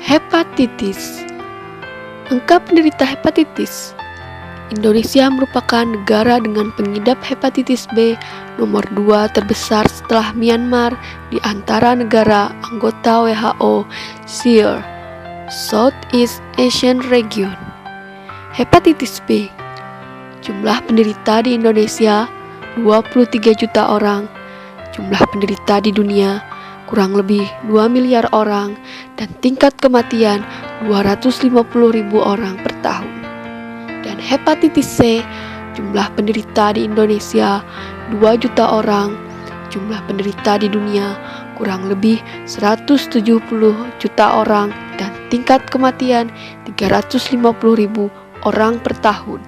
Hepatitis. Angka penderita hepatitis. Indonesia merupakan negara dengan pengidap hepatitis B nomor 2 terbesar setelah Myanmar di antara negara anggota WHO SEAR, Southeast Asian Region. Hepatitis B. Jumlah penderita di Indonesia 23 juta orang. Jumlah penderita di dunia kurang lebih 2 miliar orang dan tingkat kematian 250.000 orang per tahun. Dan hepatitis C, jumlah penderita di Indonesia 2 juta orang, jumlah penderita di dunia kurang lebih 170 juta orang dan tingkat kematian 350.000 orang per tahun.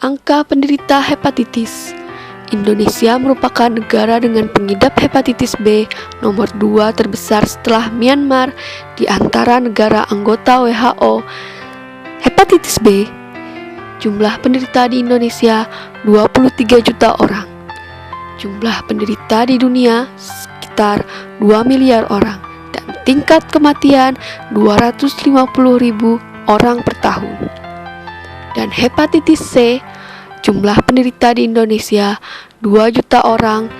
Angka penderita hepatitis. Indonesia merupakan negara dengan pengidap hepatitis B nomor 2 terbesar setelah Myanmar di antara negara anggota WHO. Hepatitis B, jumlah penderita di Indonesia 23 juta orang. Jumlah penderita di dunia sekitar 2 miliar orang dan tingkat kematian 250.000 orang per tahun. Dan hepatitis C, jumlah penderita di Indonesia 2 juta orang,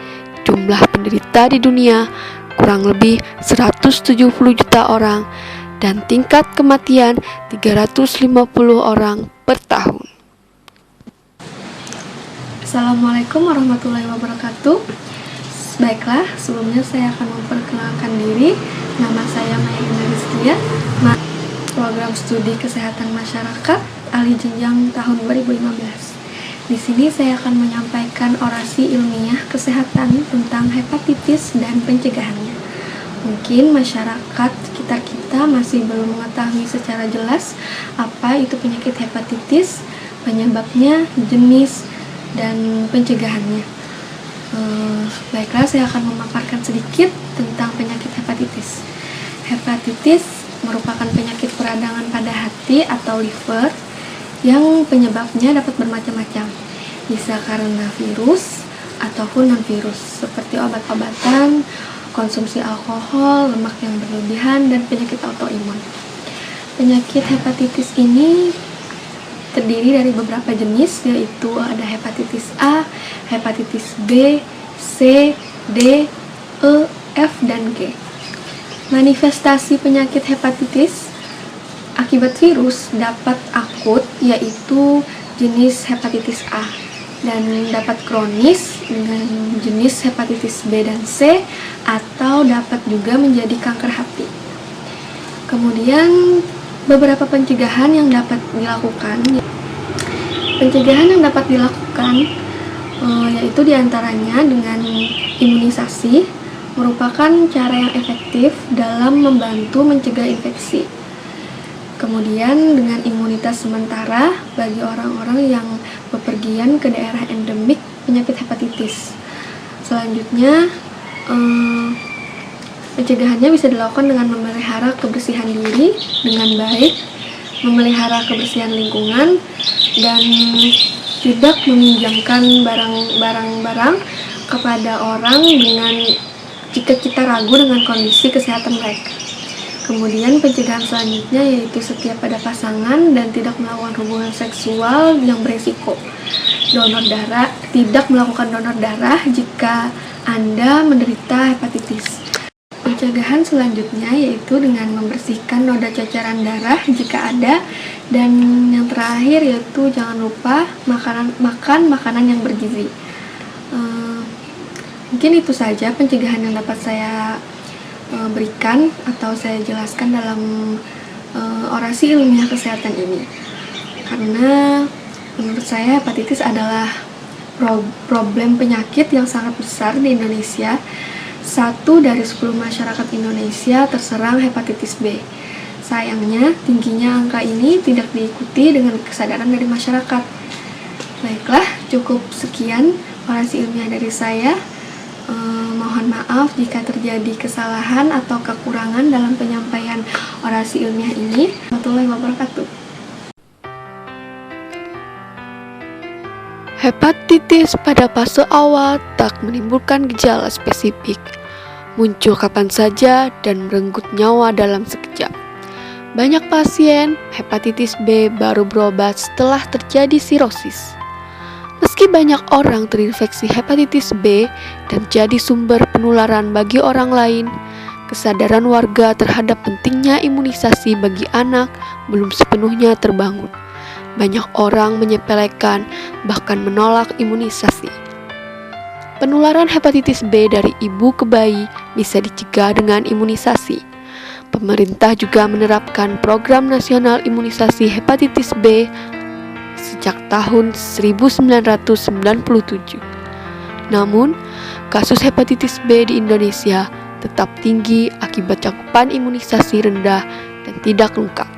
jumlah penderita di dunia kurang lebih 170 juta orang, dan tingkat kematian 350 orang per tahun. Assalamualaikum warahmatullahi wabarakatuh. Baiklah, sebelumnya saya akan memperkenalkan diri. Nama saya Maya Indah Rizkia, program studi kesehatan masyarakat ahli jenjang tahun 2015. Di sini saya akan menyampaikan orasi ilmiah kesehatan tentang hepatitis dan pencegahannya. Mungkin masyarakat sekitar kita masih belum mengetahui secara jelas apa itu penyakit hepatitis, penyebabnya, jenis, dan pencegahannya. Baiklah, saya akan memaparkan sedikit tentang penyakit hepatitis. Hepatitis merupakan penyakit peradangan pada hati atau liver yang penyebabnya dapat bermacam-macam, bisa karena virus ataupun non-virus, seperti obat-obatan, konsumsi alkohol, lemak yang berlebihan, dan penyakit autoimun. Penyakit hepatitis ini terdiri dari beberapa jenis, yaitu ada hepatitis A, hepatitis B, C, D, E, F, dan G. Manifestasi penyakit hepatitis akibat virus dapat akut, yaitu jenis hepatitis A, dan dapat kronis dengan jenis hepatitis B dan C, atau dapat juga menjadi kanker hati. Kemudian beberapa pencegahan yang dapat dilakukan. Yaitu diantaranya dengan imunisasi, merupakan cara yang efektif dalam membantu mencegah infeksi. Kemudian dengan imunitas sementara bagi orang-orang yang bepergian ke daerah endemik penyakit hepatitis. Selanjutnya, pencegahannya bisa dilakukan dengan memelihara kebersihan diri dengan baik, memelihara kebersihan lingkungan, dan tidak meminjamkan barang-barang kepada orang jika kita ragu dengan kondisi kesehatan mereka. Kemudian pencegahan selanjutnya yaitu setia pada pasangan dan tidak melakukan hubungan seksual yang beresiko. Tidak melakukan donor darah jika Anda menderita hepatitis. Pencegahan selanjutnya yaitu dengan membersihkan noda cacaran darah jika ada, dan yang terakhir yaitu jangan lupa makan makanan yang bergizi. Mungkin itu saja pencegahan yang dapat saya berikan atau saya jelaskan dalam orasi ilmiah kesehatan ini, karena menurut saya hepatitis adalah problem penyakit yang sangat besar di Indonesia. 1 dari 10 masyarakat Indonesia terserang hepatitis B. Sayangnya tingginya angka ini tidak diikuti dengan kesadaran dari masyarakat. Baiklah, cukup sekian orasi ilmiah dari saya. Mohon maaf jika terjadi kesalahan atau kekurangan dalam penyampaian orasi ilmiah ini. Warahmatullahi wabarakatuh. Hepatitis pada fase awal tak menimbulkan gejala spesifik. muncul kapan saja dan merenggut nyawa dalam sekejap. Banyak pasien hepatitis B baru berobat setelah terjadi sirosis. Meski banyak orang terinfeksi hepatitis B dan jadi sumber penularan bagi orang lain, kesadaran warga terhadap pentingnya imunisasi bagi anak belum sepenuhnya terbangun. Banyak orang menyepelekan, bahkan menolak imunisasi. Penularan hepatitis B dari ibu ke bayi bisa dicegah dengan imunisasi. Pemerintah juga menerapkan program nasional imunisasi hepatitis B sejak tahun 1997. Namun, kasus hepatitis B di Indonesia tetap tinggi akibat cakupan imunisasi rendah dan tidak lengkap.